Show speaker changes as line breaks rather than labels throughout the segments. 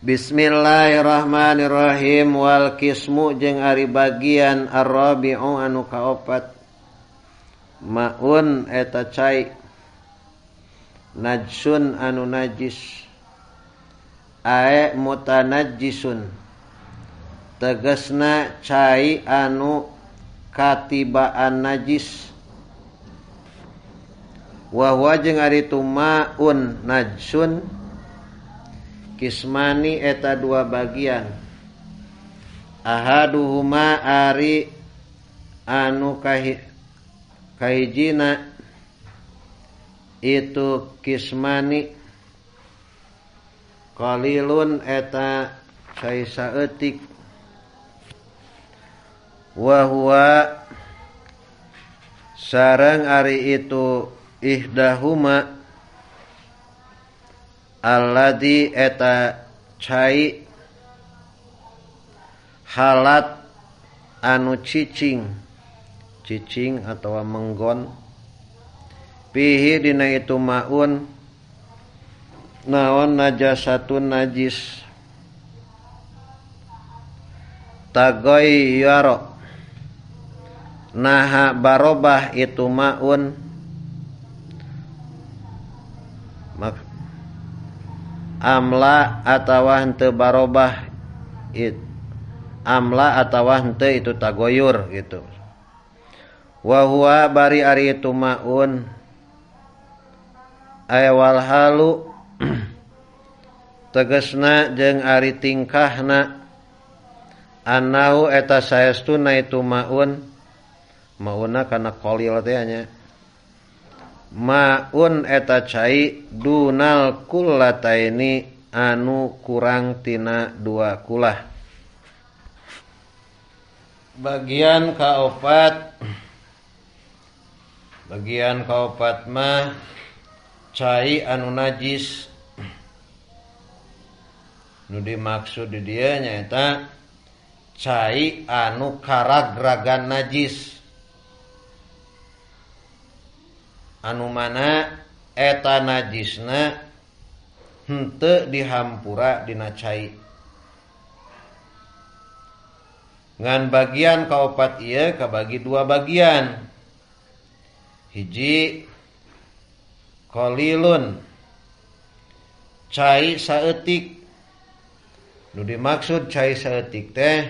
Bismillahirrahmanirrahim. Wal qismu jeung ari bagian ar-rabi'u anu kaopat. Maun eta cai, najsun anu najis, ae mutanajjisun tegasna cai anu katibaan najis. Wa huwa jeung ari tu maun najsun kismani eta dua bagian. Ahaduhuma ari anu kahijina itu kismani qalilun eta cai saeutik, wa huwa sareng ari itu ihdahuma alladzi eta cai halat anu cicing atawa menggon pihi dina itu maun naon najasatun najis tagoyyaro naha barobah itu maun amla atawa henteu barobah amla atawa henteu itu tagoyur gitu. Wa huwa bari ari itu maun aywal halu tegasna jeung ari tingkahna annahu eta saestuna itu maunna kana qalil teh nya maun eta cai dunal kullataini anu kurang tina dua kulah. Bagian kaopat mah cai anu najis. Nu dimaksud di dieu nyaeta cai anu karagragan najis, anu mana eta najisna henteu dihampura dina cai. Ngan bagian kaopat ieu kabagi dua bagian. Hiji qalilun cai saeutik. Nu dimaksud cai saeutik teh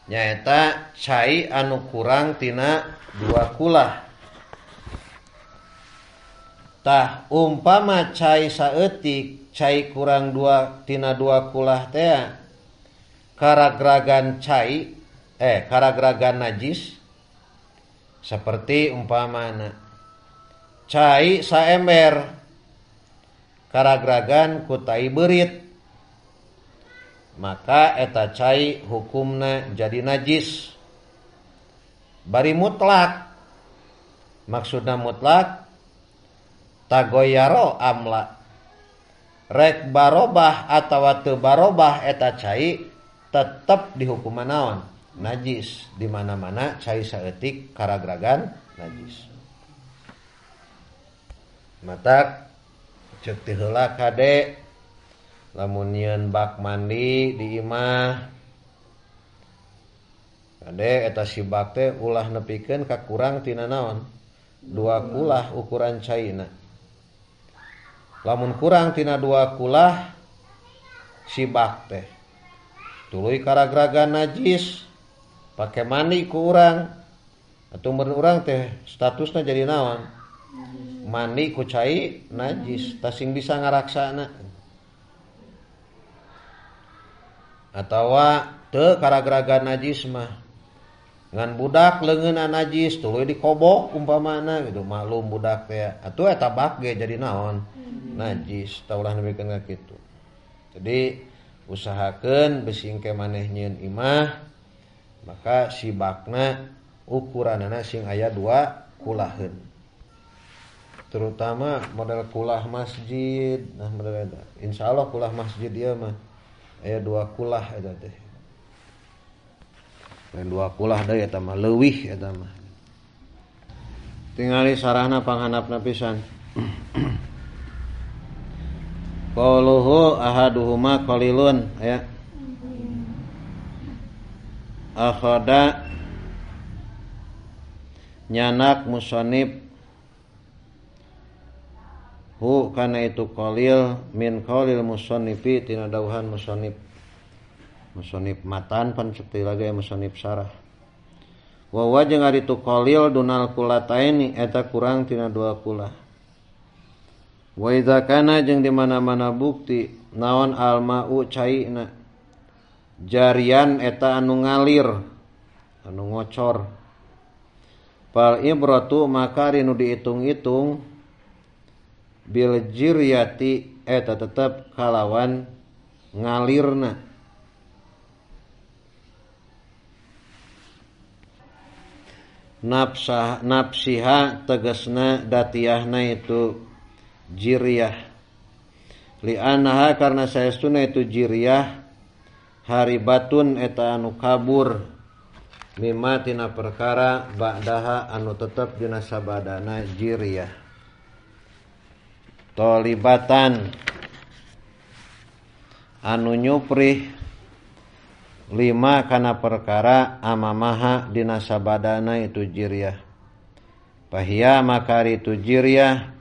nyaeta cai anu kurang tina dua kulah. Tah umpama cai saeutik, cai kurang tina dua kulah teh karagragan karagragan najis. Seperti umpamana cai saember karagragan ku tai beurit, maka eta cai hukumna jadi najis. Bari mutlak, maksudna mutlak tagoyaro amla, rek barobah atawa teu barobah eta cai tetep dihukuman naon? Najis. Di mana-mana cai saeutik karagragan najis. Matak ceuk ti heula kade lamun nyieun bak mandi di imah kade eta si bak teh ulah nepikeun ka kurang tina naon? Dua kulah ukuran caina. Lamun kurang tina dua kulah si bak teh tuluy karagragan najis, pake mandi ku urang atuh mun urang teh statusna jadi naon? Mandi ku cai najis, tasing bisa ngaraksana. Atawa teu karagragan najis mah ngan budak leungeunna najis tuluy dikobok umpamana gitu, maklum budak teh atuh eta bak ge jadi naon? Najis. Taulah nepikeun ka kitu. Jadi usahakeun besingke maneh nyieun imah maka si bakna ukuranana sing aya dua kulaheun. Terutama model kulah masjid. Nah model eta. Insyaallah kulah masjid ieu mah aya dua kulah eta teh. Lain dua kulah deui eta mah leuwih eta mah. Tingali sarana panghandapna pisan. qauluhu ahaduhuma qalilun ya. Akhada nyanak musannif hu kana itu qalil min qaulil musannifi tina dauhan musannif matan pan seperti lagi musannif sarah wa wajeng ari tu qalil dunal kulataini eta kurang tina dua kulah wa idza kana jeung di mana-mana bukti naon alma'u caina jarian eta anu ngalir anu ngocor fal ibratu maka rinu diitung-itung bil jiryati eta tetep kalawan ngalirna nafsiha tegasna datiahna itu jiryah li'annaha karena saestuna itu jiryah haribatun eta anu kabur mimma tina perkara ba'daha anu tetep dina sabadana jiryah tolibatan anu nyuprih lima kana perkara amamaha dina sabadana itu jiryah pahia makari itu jiryah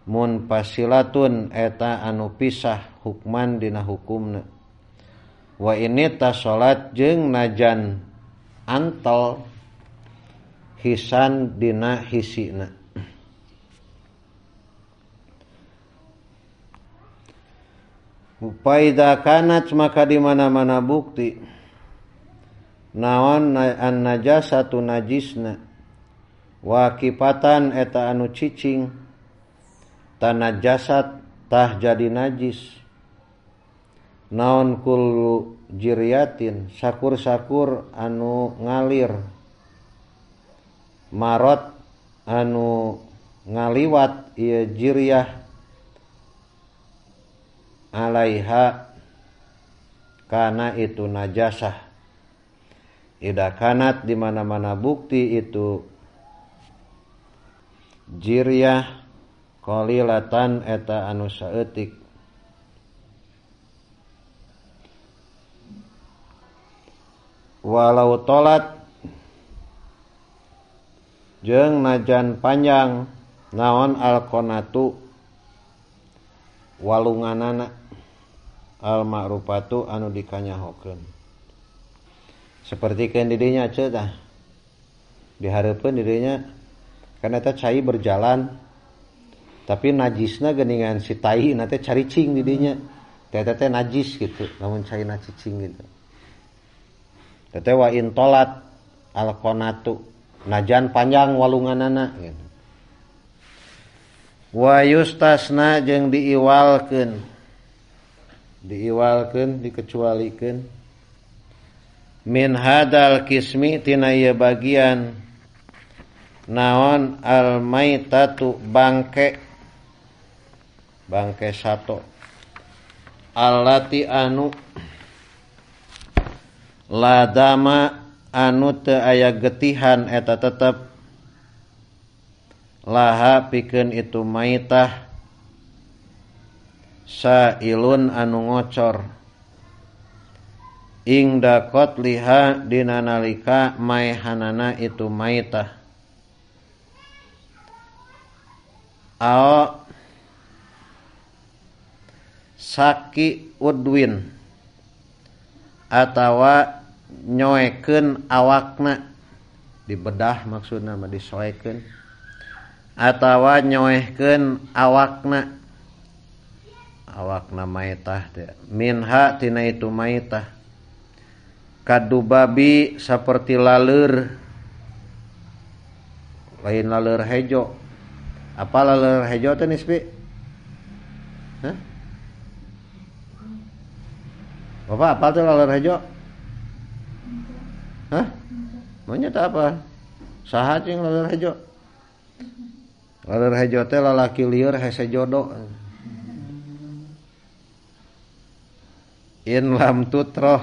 munfasilatun eta anu pisah hukman dina hukumna wa ini tasolat jeung najan antal hisan dina hisina faida kanat maka di mana-mana bukti naon an najasatu najisna wakipatan eta anu cicing tanajasat tah jadi najis naon kullu jiryatin sakur-sakur anu ngalir marot anu ngaliwat ieu jiryah alaiha kana itu najasah ida kanat di mana-mana bukti itu jiryah qalilatan eta anu saeutik walau tolat jeung najan panjang naon alqonatu walunganana al ma'rufatu anu dikanyahokeun sapertikeun di dinya ceuk tah dihareupeun di dinya kana eta cai berjalan tapi najisna geuningan si tai na teh caricing di dinya teh teh najis gitu lamun caina cicing gitu teh wa intolat alqonatu najan panjang walunganana gitu wa yustasna jeung diiwalkeun dikecualikeun min hadal kismi tina ieu bagian naon al maitatu bangke sato allati anu ladama anu teu aya getihan eta tetep laha pikeun itu maitah sailun anu ngocor ingda qatliha dina nalika maehanana itu maitah ao saki udwin atawa nyoekeun awakna dibedah maksudna mah disoekeun atawa nyoehkeun awakna maitah teh minha tina itu maitah kadubabi saperti laleur lain laleur hejo apa laleur hejo teh nisbi hah Bapak apa tuh laleur hejo hah monyet apa saha cing laleur hejo laleur hejo teh lalaki lieur hese jodoh in lam tutroh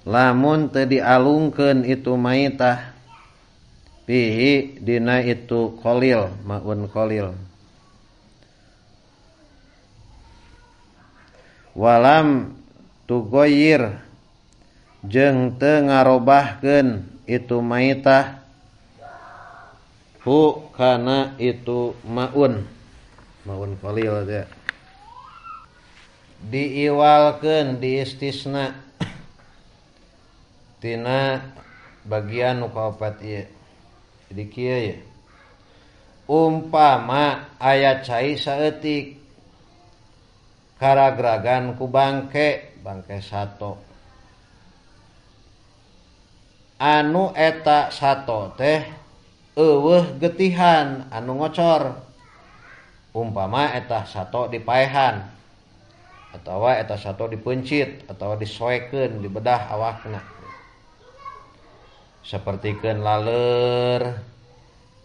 lamun teu dialungkeun itu maitah pihi dina itu qalil maun qalil walam tugoyir jeung teu ngarobahkeun itu maitah hu kana itu maun qalil teh diiwalkeun diistisna tina bagian nu kaopat ieu. Jadi kieu ye umpama aya cai saeutik karagragan ku bangke sato anu eta sato teh eueuh getihan anu ngocor, umpama eta sato dipaehan atawa eta sato dipencit atawa disoekeun dibedah awakna sapertikeun laleur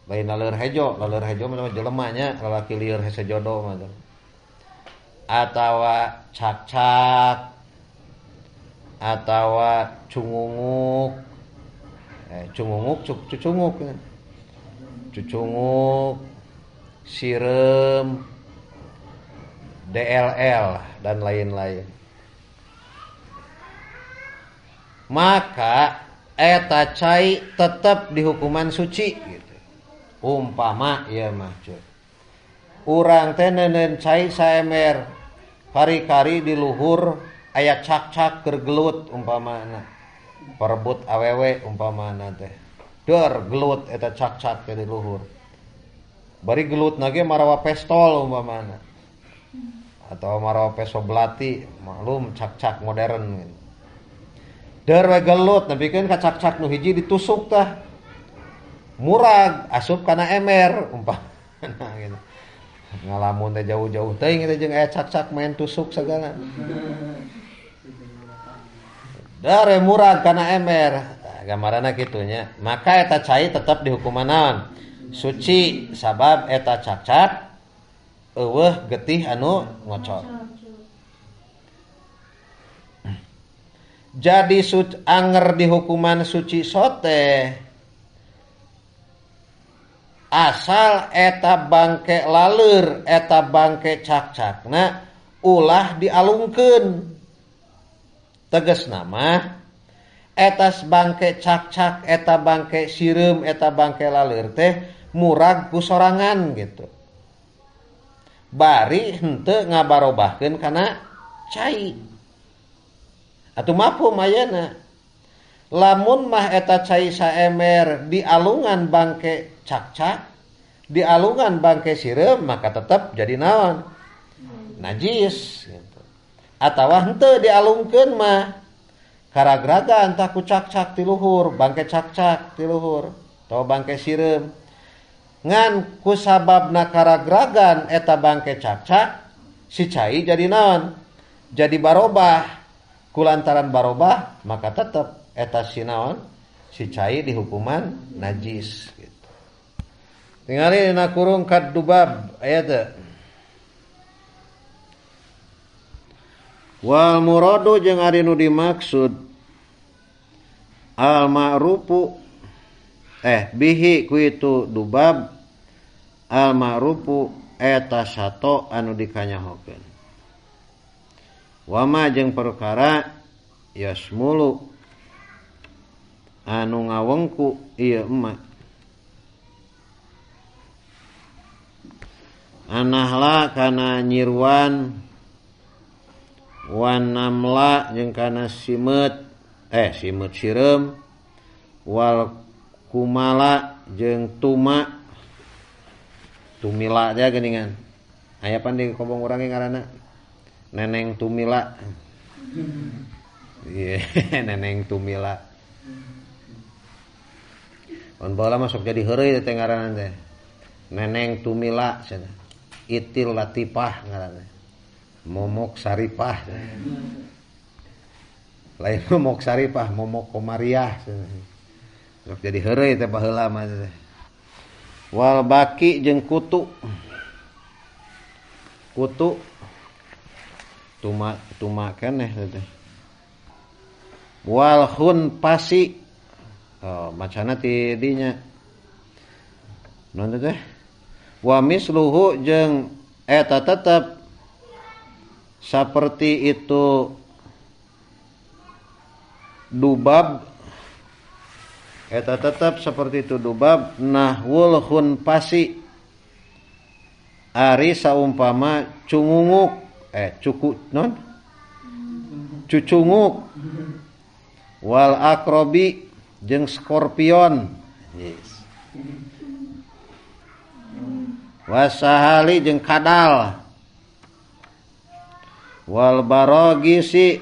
lain laleur hejo mah jelema nya lalaki lieur hese jodoh mah atawa cak-cak atawa cungunguk cucunguk sirem DLL dan lain-lain. Maka eta cai tetap di hukuman suci gitu. Umpama ieu mah urang teh neuneun cai saemer kari-kari di luhur aya cak-cak keur gelut umpamana perebut awewe umpamana teh deur gelut eta cak-cak teh di luhur bari gelut nage marawa pistol umpamana atau marawa peso belati maklum cak-cak modern gitu. Deur we gelut nepikeun ka cak-cak nu hiji ditusuk tah murag asup kana emer umpamana gitu. Ngalamun teh jauh-jauh teuing kita jeung aya cak-cak main tusuk sagala. Dare murag kana emer, gambarna kitu nya. Maka eta cai tetep dihukuman naon? Suci sabab eta cak-cak eueuh getih anu ngocor. Jadi anger di hukuman suci sote asal eta bangke laleur eta bangke cak-cakna ulah dialungkeun tegasna mah eta bangke cak-cak eta bangke sireum eta bangke laleur teh murag ku sorangan gitu bari henteu ngabarobahkeun kana cai atuh mafhum ayeuna lamun mah eta cai saemer di alungan bangke cak-cak di alungan bangke sireum maka tetap jadi naon najis gitu. Atawa henteu dialungkeun mah karagragan tah ku cak-cak ti luhur bangke cak-cak ti luhur atawa bangke sireum ngan ku sababna karagragan eta bangke cak-cak si cai jadi naon jadi barobah kulantaran barobah maka tetap eta si naon si cai di hukuman najis gitu. Tingali dina kurung kadubab aya teu wal muradu jeung ari nu dimaksud al ma'rufu bihi ku itu dubab al ma'rufu eta sato anu dikanyahokeun wama jeung perkara yasmulu anu ngawengku ieu emak anahla kana nyirwan wanamla jeung kana simeut sireum wal kumala jeung tumila aja geuningan aya pan di kobong urang ge ngaranna neneng tumila ieu neneng tumila on baheula masuk jadi heureuy teh ngaranna teh neneng tumila cenah Itil Latifah ngaranna momok saripah lain momok saripah momok komariah sok jadi heureuy teh baheula mah teh wal baki jeung kutu tuma keneh teh wal hun pasi macana ti dinya naon teh wa misluhu jeung eta tetep seperti itu dubab eta tetap seperti itu dubab nahwul hunpasi ari saumpama cungunguk cucunguk wal akrobi jeung skorpion wasahali jeung kadal wal barogisi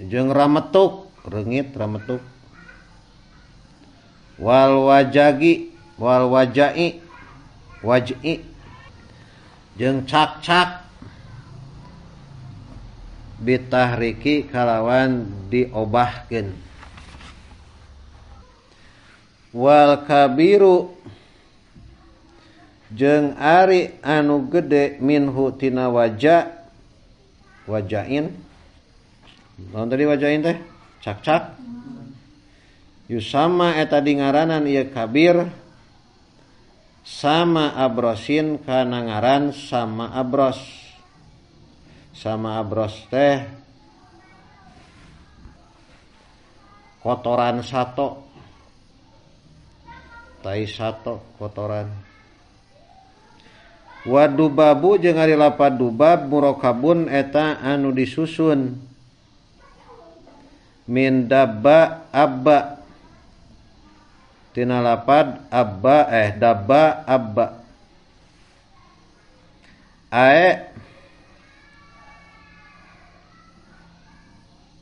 jeung rametuk reungit rametuk wal wajai waj'i jeung cak-cak bitahriki kalawan diobahkeun wal kabiru jeung ari anu gede minhu tina wajain naon tadi wajain teh cak-cak yusama eta dingaranan ieu kabir sama abrosin kana ngaran sama abros teh kotoran sato tai sato kotoran wadubabu jeung ari lapad dubab murokabun eta anu disusun min dabba abba tina lapad abba dabba abba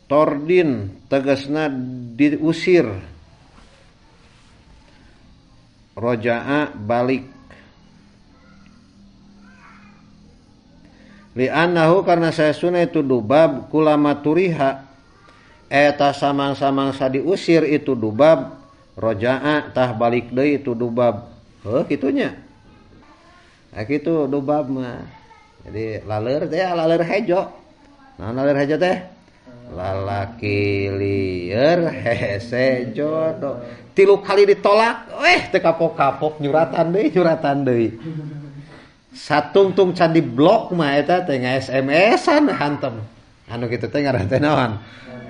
tordin tegasna diusir roja'a balik li'annahu karena sayasuna itu dubab kulama turiha eta samang-samang diusir itu dubab roja'a tah balik deui itu dubab kitunya kitu dubab mah jadi laleur teh laleur hejo naon laleur hejo teh lalaki lieur hese jodoh 3 kali ditolak teu kapok-kapok nyuratan deui satungtung can diblok mah eta teh SMS-an hantem anu kitu teh ngaran teh naon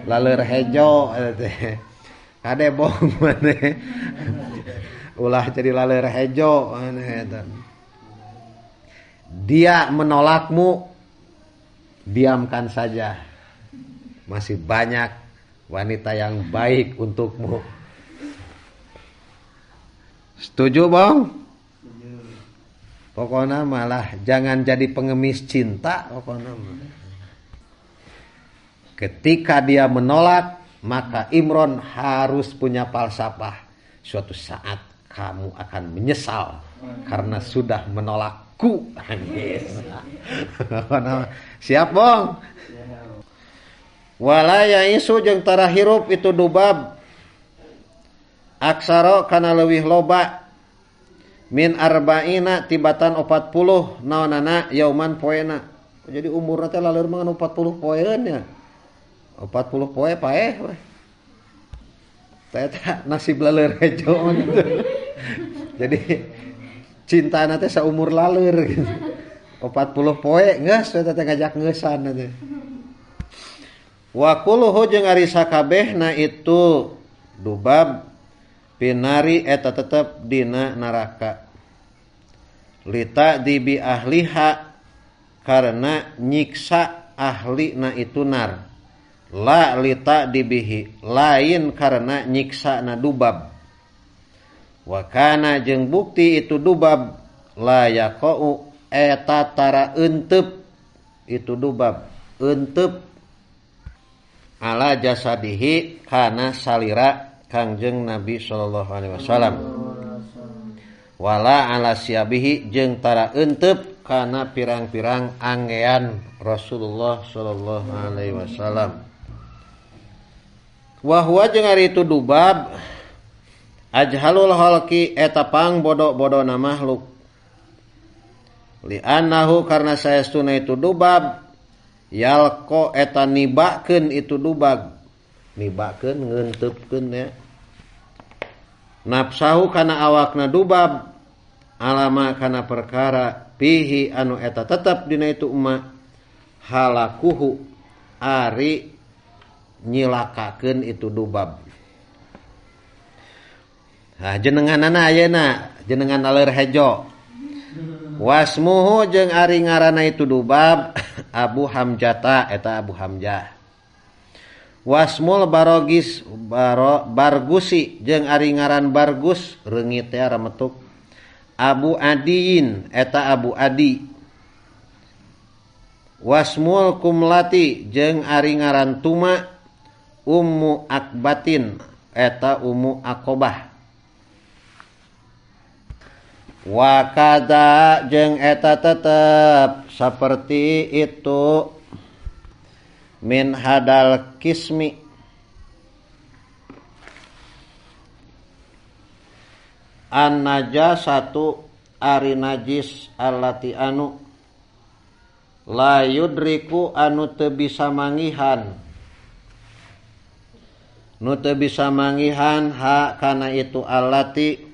laleur hejo eta teh kade bohong maneh ulah jadi laleur hejo maneh eta dia menolakmu diamkan saja masih banyak wanita yang baik untukmu setuju bang pokoknya malah jangan jadi pengemis cinta pokoknya ketika dia menolak maka Imron harus punya falsafah suatu saat kamu akan menyesal karena sudah menolakku siap bang wala yaisu jeung tara hirup itu dubab aksaro kana leuwih loba min arba'ina tibatan 40 naonana yauman poena jadi umurna teh laleur mah 40 poeun nya 40 poe paeh we eta nasib laleur hejo gitu. Jadi cintana teh saumur laleur gitu 40 poe geus eta teh ngajak ngeusan teh wa kulluhu jeung ari sakabehna itu dubab pinari eta tetep dina neraka lita dibi ahliha karena nyiksa ahlina itu nar la lita dibihi lain karena nyiksa na dubab wa kana jeung bukti itu dubab la yaqau eta tara euteup itu dubab euteup ala jasadihi kana salira Kangjeng Nabi sallallahu alaihi wasallam wala ala siabihi jeung tara euteup kana pirang-pirang anggean Rasulullah sallallahu alaihi wasallam wa huwa jeung ari itu dubab ajhalul khalqi eta pang bodoh-bodohna makhluk li annahu karna saestuna itu dubab yalko eta nibakeun itu dubab nibakeun ngeunteupkeun ya nafsahu kana awakna dubab alama kana perkara pihi anu eta tetep dina itu umma halakuhu ari nyilakakeun itu dubab. Nah, jenenganana ayeuna jenengan laleur hejo. Wasmuhu jeung ari ngaranna itu dubab Abu Hamjata eta Abu Hamjah. Wasmul bargusi jeung ari ngaran bargus reungit teh rametuk Abu Adiin eta Abu Adi. Wasmul kumlati jeung ari ngaran tuma Ummu Akbatin eta Ummu Aqobah. Wa kada jeung eta tetep saperti itu min hadal kismi an najasatu ari najis allati anu la yudriku anu teu bisa mangihan ha kana itu allati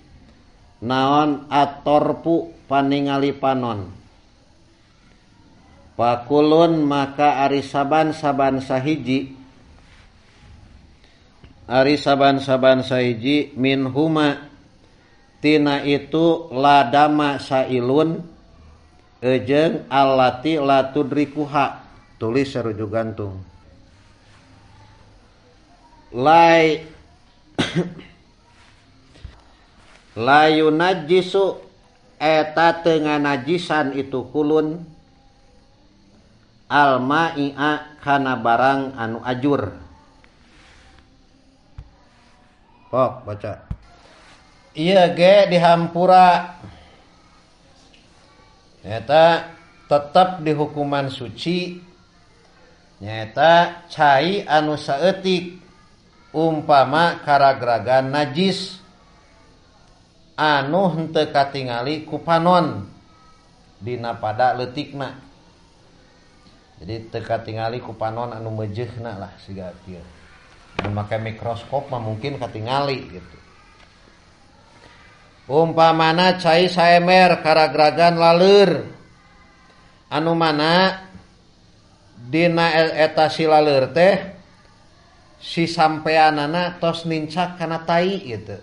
naon atorpu paningali panon. Pakulun maka ari saban-saban sahiji min huma tina itu ladama sailun ejeng allati latudrikuha tulis sarujuk gantung lai layu najisu eta tengah najisan itu kulun alma'i'a kana barang anu ajur. Pok baca. Ieu ge dihampura eta tetep di hukuman suci nyata cai anu saeutik umpama karagragan najis anu henteu katingali ku panon dina pada leutikna. Jadi teu katingali ku panon anu meujeuhna lah siga kieu. Mun make mikroskop mah mungkin katingali gitu. Umpamana cai saemer karagragan laleur anu mana dina eta si laleur teh si sampeanana tos nincak kana tai gitu.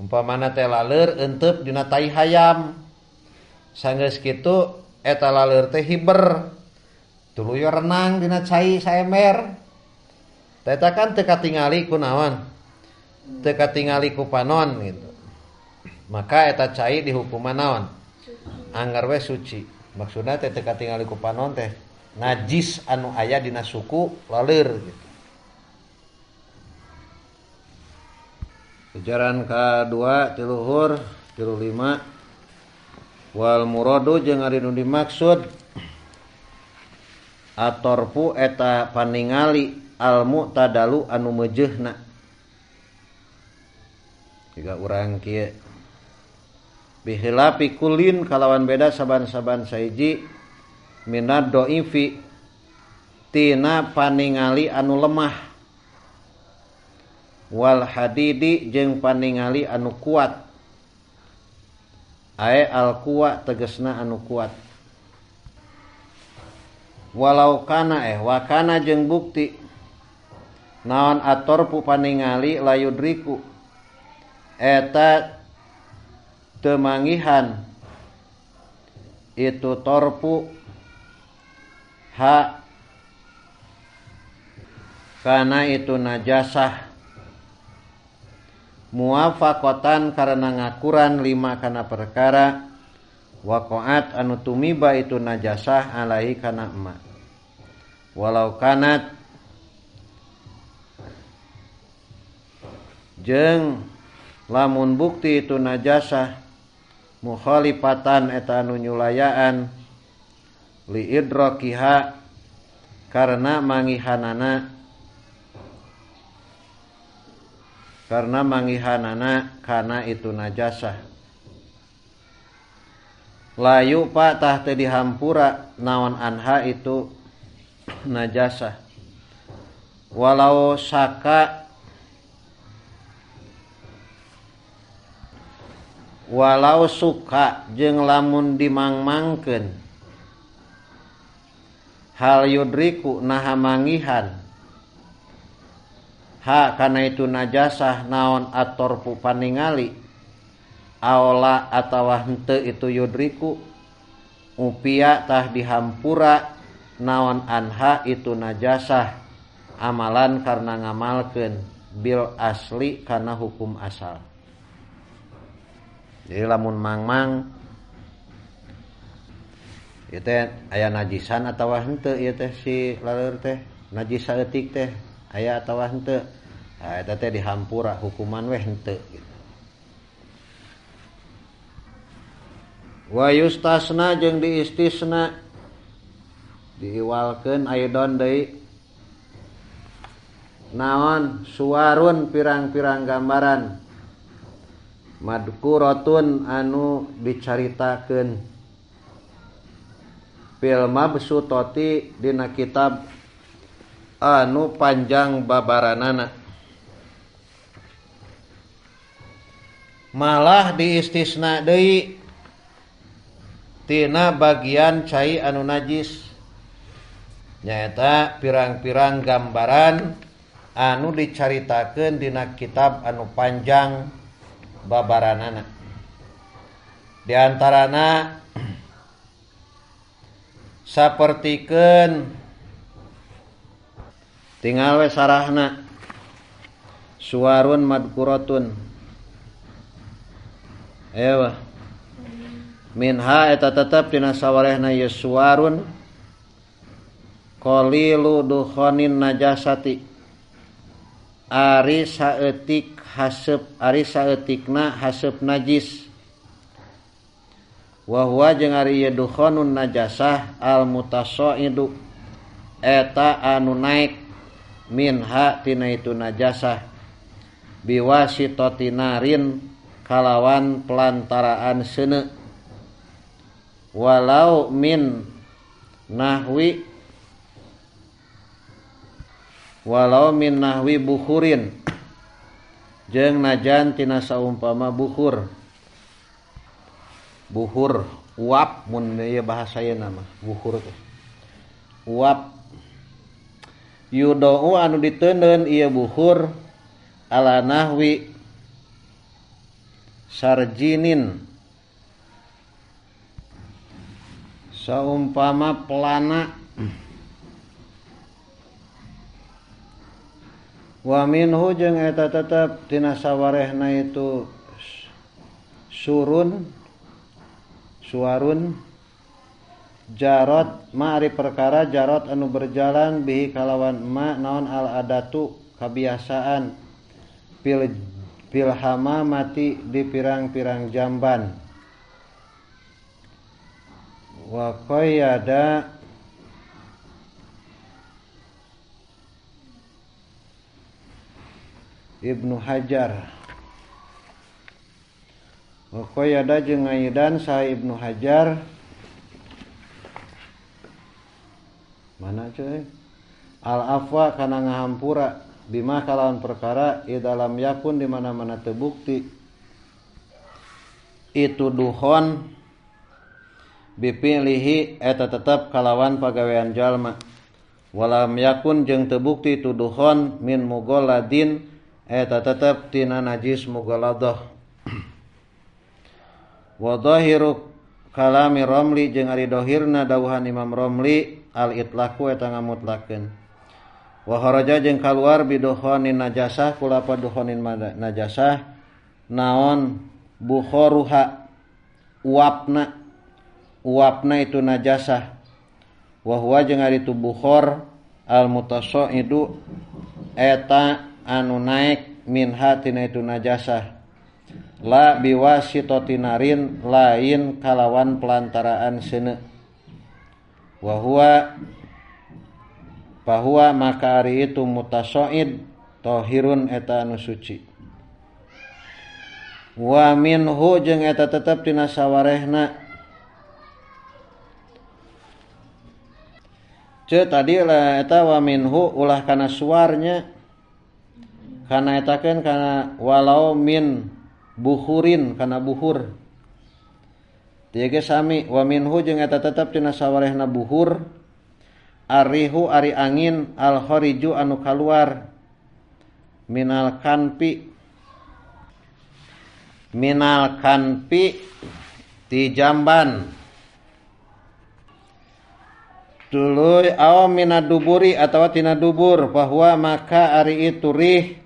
Umpamana teh laleur euteup dina tai hayam. Sanggeus kitu eta laleur teh hiber. Tuluy renang dina cai saemer. Eta kan teu katingali ku naon? Teu katingali ku panon gitu. Maka eta cai dihukuman naon? Anggar we suci. Maksudna teh teu katingali ku panon teh najis anu aya dina suku laleur gitu. Ajaran ka-2 tiluhur 35 wal muradu jeung ari nu dimaksud atorpu eta paningali al mu'tadalu anu meujeuhna. Jika urang kieu bihilapi kulin kalawan beda saban-saban sahiji minad dhaifi tina paningali anu lemah wal hadidi jeung paningali anu kuat ae al kuwa tegesna anu kuat walau kana wakana jeung bukti naon atorpu paningali layudriku eta teu mangihan itu torpu ha kana itu najasah muwafaqatan karena ngakuran 5 kana perkara waqa'at anu tumiba itu najasah alaihi kana emak walau kanat jeung lamun bukti itu najasah mukhalifatan eta anu nyulayaan li idrakiha karena manggihanana kana itu najasah layu pak tah teu dihampura naon anha itu najasah walau suka jeung lamun dimangmangkeun hal yudriku naha mangihan ha kana itu najasah naon atorpu paningali aola atawa henteu itu yudriku upia tah dihampura naon anha itu najasah amalan karena ngamalkeun bil asli kana hukum asal. Jadi lamun mangmang ieu teh aya najisan atawa henteu ieu teh si laleur teh najis saeutik teh aya atawa henteu. Eta teh dihampura hukuman we henteu gitu. Wa yustasna jeung diistisna diiwalkeun aidon deui naon suwarun pirang-pirang gambaran madkuratun anu dicaritakeun fil mabsutati dina kitab anu panjang babaranana. Malah diistisna deui tina bagian cai anu najis nyaeta pirang-pirang gambaran anu dicaritakeun dina kitab anu panjang babaranana. Di antarana sapertikeun tinggal we sarahna suwarun madkuratun ewa minha eta tetep tina sawarehna ye suwarun qalilu dukhanin najasati ari saeutikna haseup najis wa huwa jeung ari ieu dukhanun najasah al mutasaidu eta anu naik minha tina itu najasah biwasitotinarin kalawan pelantaraan seuneu walau min nahwi bukhurin jeung najan tina saumpama bukhur uap mun ieu bahasa ieu nama bukhur teh uap yudau anu diteuneun ieu bukhur ala nahwi sarjinin saumpama pelana wa minhu jeung eta tetep tina sawarehna itu suwarun jarot ma'ari perkara jarot anu berjalan bihi kalawan ma naon al adatu kebiasaan pilhama mati di pirang-pirang jamban wa qayyada Ibnu Hajar wa qayyada jeung ngaidan saha Ibnu Hajar mana cuy al afwa kana ngahampura bima kalawan perkara idalam yakun di mana-mana terbukti itu duhon bipilihi eta tetep kalawan pagawean jalma walam yakun jeung terbukti itu duhon min mughalladin eta tetep tina najis mughalladah wa dhahiru kalami Romli jeung ari dohirna dawuhan Imam Romli al itlaqu eta ngamutlakeun wa kharaja jeung kaluar bidukhanin najasah kulapa dukhanin najasah naon bukhoruha uapna itu najasah wa huwa jeung ari tu bukhor al mutasaidu eta anu naik minha tina itu najasah la biwasitotinarin lain kalawan pelantaraan seuneu wa huwa maka ari itu mutasaid tahirun eta anu suci wa minhu jeung eta tetep tina sawarehna tadi lah eta wa minhu ulah kana suarnya kana etakeun kana walau min bukhurin kana buhur tiege sami wa minhu jeung eta tetep tina sawarehna buhur arihu ari angin al khariju anu kaluar minal kanpi ti jamban tuluy aw minaduburi atawa tina dubur bahwa maka ari itu rih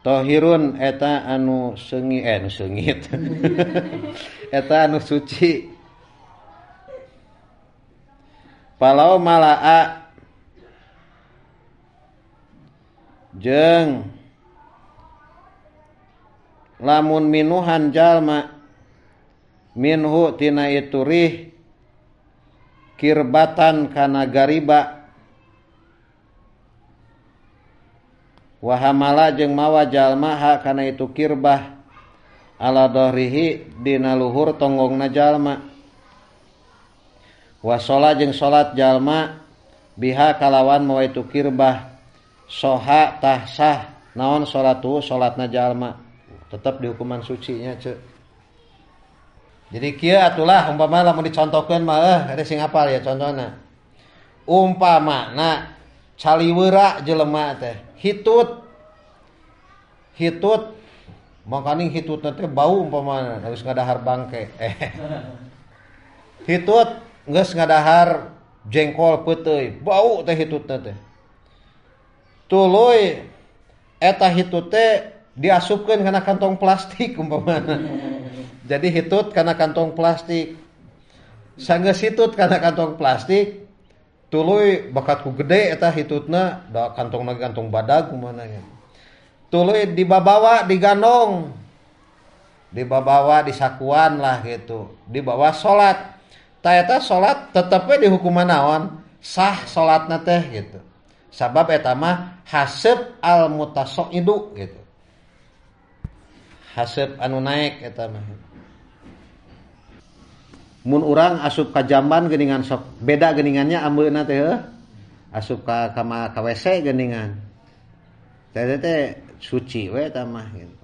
tahirun eta anu seungit eta anu suci palau malaa jeung lamun minuhan jalma minhu tina itu rih kirbatan kana gariba wahamala jeung mawa jalma ha kana itu kirbah ala dhahrihi dina luhur tonggongna jalma wasola jeung salat jalma biha kalawan mawa itu kirbah soha tahsah naon salatu salatna jalma tetap di hukuman sucinya ce. Jadi kieu atulah umpama lamun dicontohkeun mah ada sing hafal ya contohna. Umpamana caliweura jelema teh hitut makaning hitutna teh bau umpamana geus ngadahar bangke. Hitut geus ngadahar jengkol peuteuy, bau teh hitutna teh. Tuluy eta hitut teh diasupkeun kana kantong plastik umpamana. Jadi hitut kana kantong plastik. Sanggeus hitut kana kantong plastik, tuluy bakat ku gede eta hitutna da kantongna kantong badag kumaha nya. Tuluy dibabawa digandong. Dibabawa disakuan lah gitu. Dibawa salat. Ta eta salat tetep we di hukuman naon? Sah salatna teh gitu. Sabab eta mah haseb al mutasaidu gitu. Haseb anu naik eta mah. Mun urang asup ka jamban geuningan sok beda geuningannya ambeuna teh asup ka WC geuningan. Teh suci we eta mah gitu.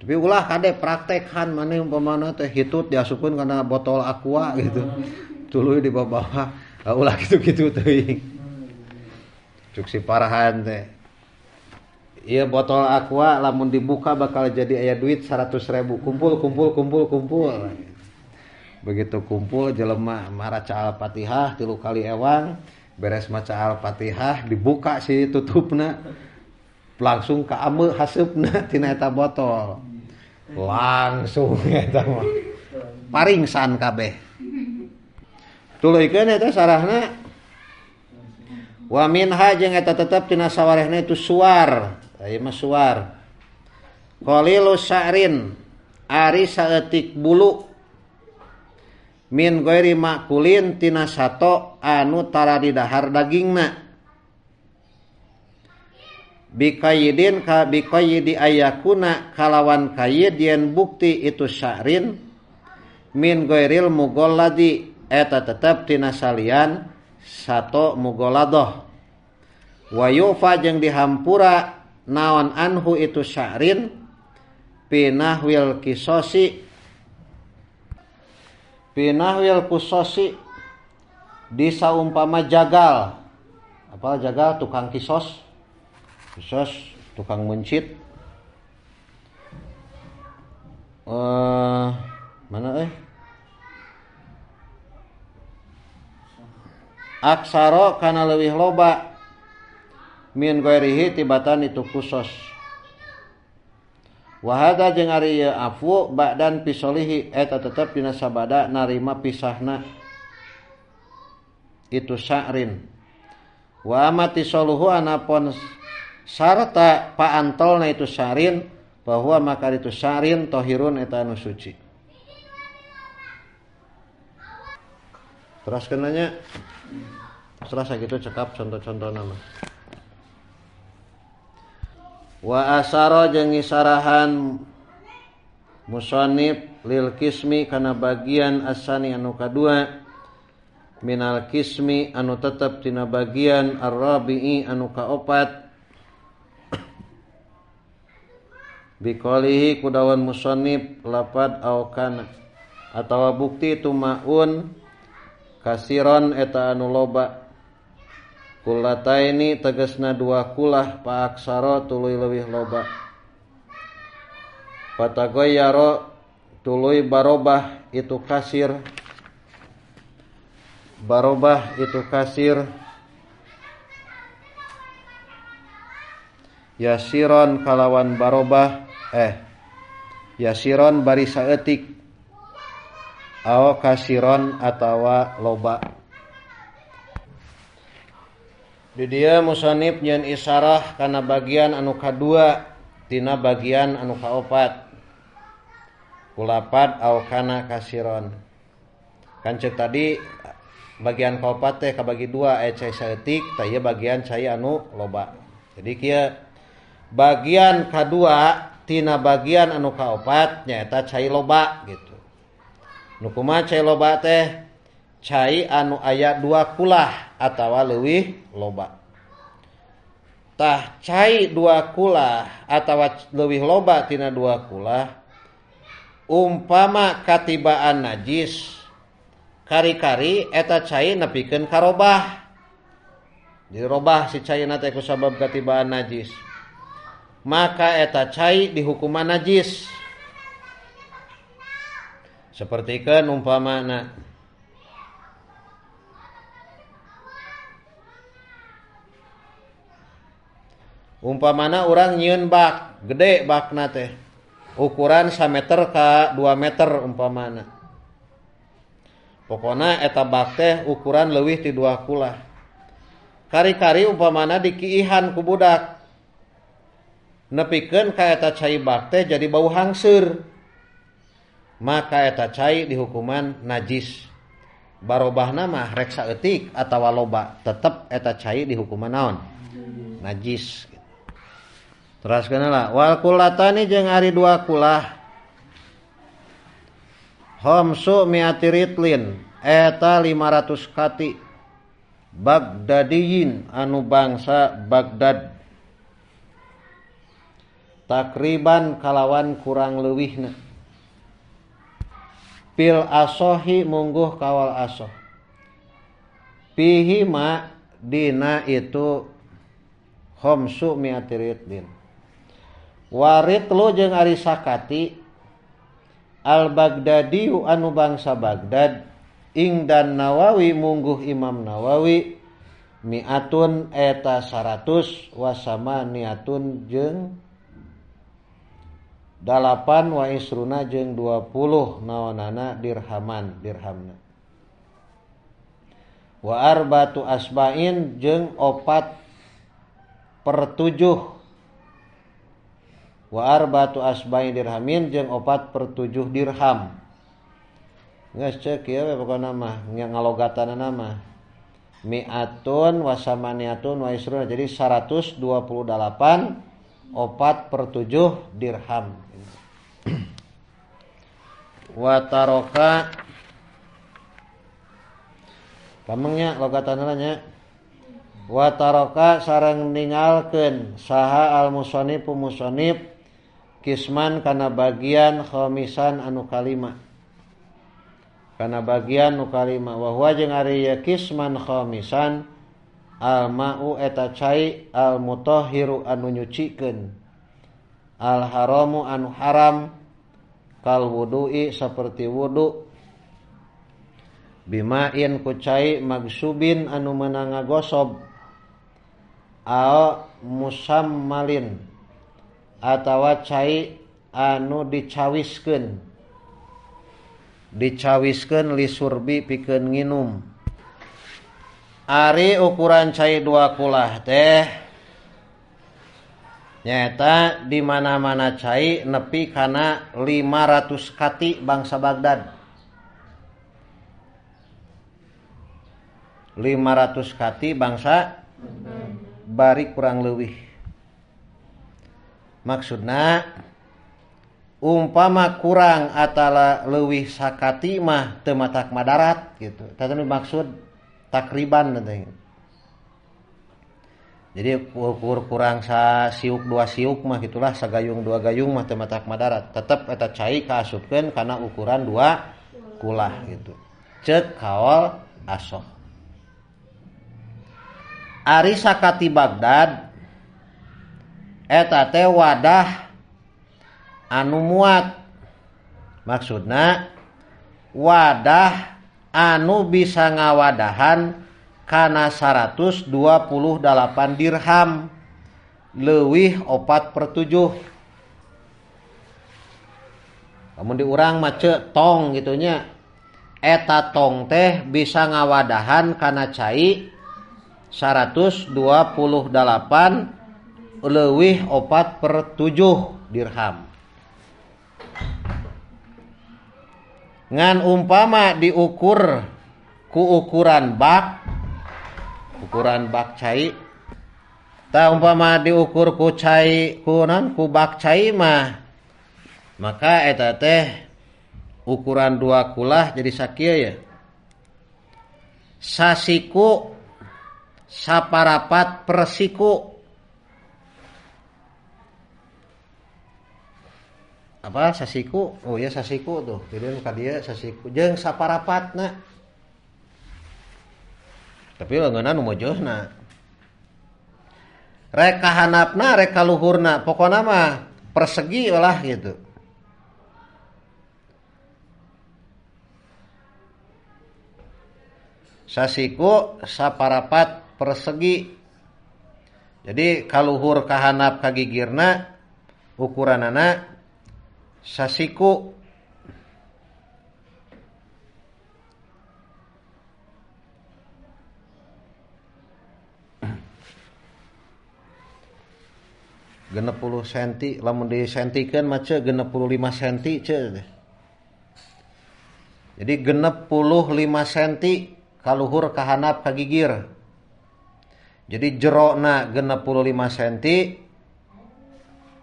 Tapi ulah kade praktekhan maneh umpamana teh hitut diasupkeun kana botol aqua gitu. Tuluy dibawa ulah kitu-kitu teuing. Cuk si parahan teh. Ieu botol aqua lamun dibuka bakal jadi aya duit 100.000. Kumpul. Begitu kumpul jelema maraca Al-Fatihah 3 kali ewang beres maca Al-Fatihah dibuka si tutupna langsung ka ameu haseupna tina eta botol langsung eta mah paringsan kabeh tuluykeun eta sarahna wa minha jeung eta tetep tina sawarehna itu suar ieu mah suar qalilus sa'rin ari saeutik bulu min ghairi makulin tina sato anu tara di dahar dagingna bikayidin ka bikayidi ayakuna kalawan kayid yen bukti itu sya'rin min ghairil mughalladi eta tetep tina salian sato mughalladah wa yufa jeung dihampura naon anhu itu sya'rin pinahwil kisosi pinahwil kusosi di saumpama jagal apa jagal tukang kisos tukang mencit mana aksaro kana leuwih loba min ghairihi tibatan itu kusos wahada jeung ari ieu afu ba'dan pisolihi eta tetep dina sabada narima pisahna itu sya'rin wa amati soluhu anapun sarta paantolna itu sya'rin bahwa maka itu sya'rin tahirun eta anu suci teruskeun nya serasa gitu cekap contoh-contohna mah wa asara jeung ngisarahan musannif lil kismi kana bagian asani anu kadua minal kismi anu tetep tina bagian ar-rabi'i anu kaopat biqalihi kudawan musannif lapad au kana atawa bukti tumaun kasiron eta anu loba Kullataini tegesna dua kulah pa aksara tuluy leuwih loba. Patagoyaro tuluy barobah itu kasir. Barobah itu kasir. Yasiron kalawan barobah yasiron bari saeutik. Aw kasiron atawa loba. Di dieu musannif nyeun isyarah kana bagian anu kadua tina bagian anu kaopat. Kulapad aw kana kasiron. Kan ceuk tadi bagian kaopat teh kabagi dua cai saeutik, tah ieu bagian cai anu loba. Jadi kieu bagian kadua tina bagian anu kaopat nyaeta cai loba gitu. Nu kumaha cai loba teh? Cai anu aya dua kulah atawa leuwih loba. Tah cai dua kulah atawa leuwih loba tina dua kulah umpama katibaan najis kari-kari eta cai nepikeun karobah. Dirobah si caina teh ku sabab katibaan najis. Maka eta cai dihukuman najis. Sapertikeun umpamana urang nyieun bak, gede bakna teh. Ukuran 1 meter ka 2 meter umpamana. Pokona eta bak teh ukuran leuwih ti 2 kulah. Kari-kari umpamana dikiihan ku budak. Nepikeun ka eta cai bak teh jadi bau hangseur. Maka eta cai dihukuman najis. Barobahna mah rek saeutik atawa loba, tetep eta cai dihukuman naon? Najis. Teraskeun lah, wal kulatani jeung ari dua kulah. Khamsu mi'ati ritlin eta 500 kati. Bagdadiyin anu bangsa Bagdad. Takriban kalawan kurang leuwihna. Pil asohi mungguh kawal asoh. Pihi ma dina itu khamsu mi'ati ritlin. Warit lu jeung ari sakati al-Baghdadiyu anu bangsa Baghdad ing dan Nawawi mungguh Imam Nawawi mi'atun eta 100 wasama niatun jeung 8 wa isruna jeung 20 naonana dirhamna. Wa arbatu asba'in jeung 4/7 wa arbatu asba'in dirhamin jeung 4/7 dirham. Geus ceuk ieu pokona mah ngalogatanana mah mi'atun wa samaniatun wa isruna jadi 128 4/7 dirham. Wa taroka pamengnya logatanana nya wa taroka sareng ningalkeun saha al musannif kisman kana bagian khamisan anu kalima. Kana bagian nu kalima wa huwa jeung ari kisman khamisan al ma'u eta cai al mutahhiru anu nyucikeun al haramu anu haram kal wudu'i saperti wudu bimain ku cai magsubin anu meunang ngagosob al musammalin atawa cai anu dicawiskeun lisurbi pikeun nginum. Ari ukuran cai 2 kulah teh nyata di mana-mana cai nepi kana 500 kati bangsa Baghdad. 500 kati bangsa bari kurang leuwih. Maksudna umpama kurang atala leuwih sakati mah teu matak madarat gitu. Tah maksud takriban teh. Jadi ukur kurang siuk 2 siuk mah gitulah sagayung 2 gayung mah teu matak madarat. Tetep eta cai kaasupkeun kana ukuran 2 kulah gitu. Ceuk kaol asoh. ari sakati Baghdad eta teh wadah anu muat, maksudna wadah anu bisa ngawadahan kana 128 dirham leuwih 4/7. Lamun diurang mace tong gitunya, eta tong teh bisa ngawadahan kana cai 128 leuwih 4/7 dirham. Ngan umpama diukur ku ukuran bak cai, ta umpama diukur ku cai ku bak cai mah, maka eta teh ukuran 2 kulah jadi sakieu ya. Sasiku saparapat persiku. Apa sasiku? Oh ya sasiku tuh. Jadi ka dieu sasiku jeung saparapatna. Tapi leungeunna nu mojosna. Rek kahanapna rek kaluhurna, pokona mah persegi lah gitu. Sasiku saparapat persegi. Jadi kaluhur kahanap kagigirna ukuranana sasiku. Genep 10 cm, lamun disentikeun mah ce genep 15 cm ce. Jadi genep 15 cm kaluhur kahanap kagigir. Jadi jerona genep 15 cm,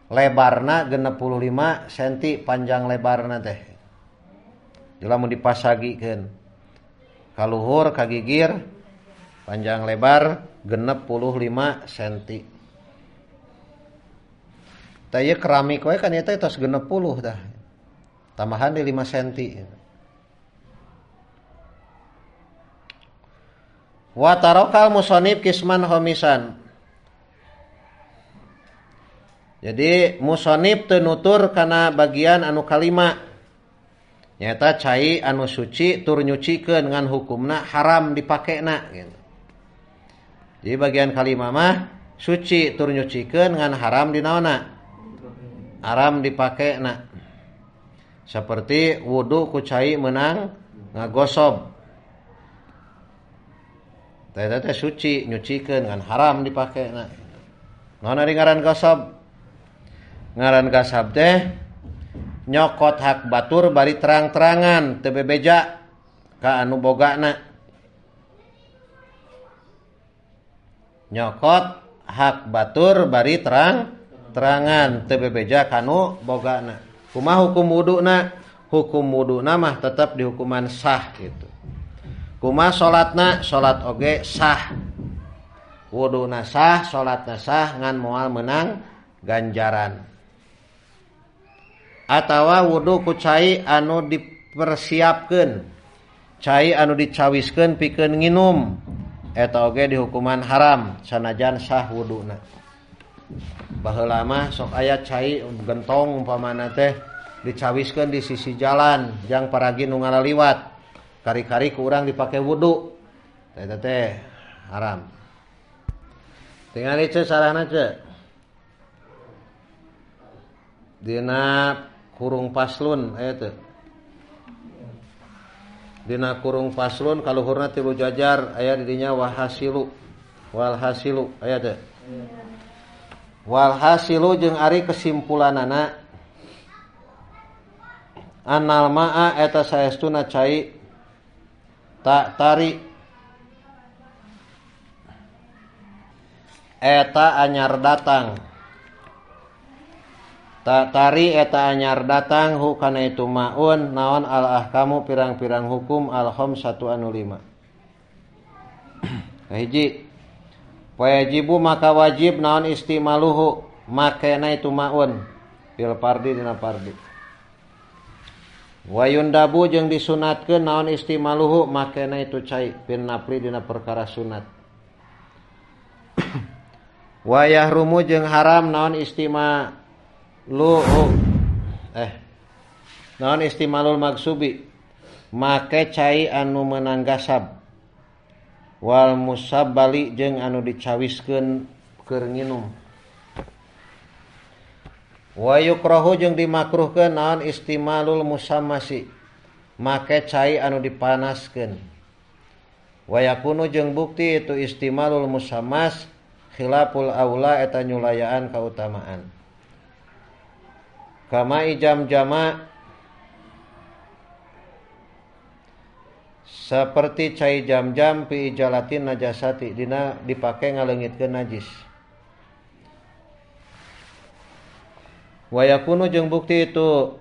lebarna genep 15 cm panjang lebarna teh. Jadi lamun dipasagikeun kaluhur kagigir panjang lebar genep 15 cm. Tah ieu keramik we kan eta tos genep 10 tah. Tambahan di 5 cm. Wa tarokal musonib kisman homisan. Jadi musonib teu nutur kana bagian anu kalima. Nyata cai anu suci tur nyucikeun ngan hukumna haram dipakena gitu. Jadi bagian kalima mah suci tur nyucikeun ngan haram dinaonna? Haram dipakena. Seperti wudu ku cai meunang ngagosob. Teh suci nyucikeun ngan haram dipakena. Naon ari ngaran gosob? Ngaran gasab teh nyokot hak batur bari terang-terangan teu bebeja ka anu bogana. Nyokot hak batur bari terang-terangan teu bebeja ka anu bogana. Kumaha hukum wuduna? Hukum wuduna mah tetep di hukuman sah gitu. Kumaha salatna? Salat oge sah. Wuduna sah, salatna sah ngan moal meunang ganjaran. Atawa wudu ku cai anu dipersiapkeun, cai anu dicawiskeun pikeun nginum, eta oge di hukuman haram sanajan sah wuduna. Baheula mah sok aya cai gentong umpamana teh dicawiskeun di sisi jalan jang paragi nu ngalaliwat. Kari-kari ku urang dipake wudu. Eta teh haram. Tingali ce sarahna ce. Dina kurung paslun aya teu. Dina kurung paslun kaluhurna 3 jajar aya di dinya wahasilu. Walhasilu aya teu. Walhasilu jeung ari kesimpulanana annal ma'a eta saestuna cai tak tari eta anyar datang. Tak tari eta anyar datang hukana itu maun naon al ahkamu pirang-pirang hukum al khamsatu anu 5. Kahiji wajibu maka wajib naon istimaluhu makena itu maun fil pardi dina pardi. Wayundabu jeung disunatkeun naon istimaluhu makena itu cai pin napli dina perkara sunat. Wayah rumu jeung haram naon naon istimalul magsubi make cai anu meunang gasab wal musabbali jeung anu dicawiskeun keur nginum. Wa yukrahu jeung dimakruhkeun naon istimalul musammasi make cai anu dipanaskeun. Wa yakunu jeung bukti itu istimalul musammas khilaful aula eta nyulayaan kautamaan. Kama ijam-jama seperti cai jam-jam fi ijalatin najasati dina dipake ngaleungitkeun najis. Wa yakunu jeung bukti itu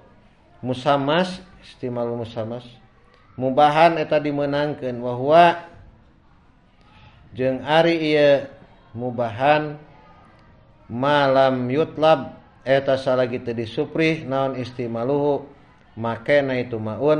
musammas istimalul musammas mubahan eta dimeunangkeun wa huwa jeung ari ieu mubahan malam yutlab eta salagi teu disuprih naon istimaluhu makena itu maun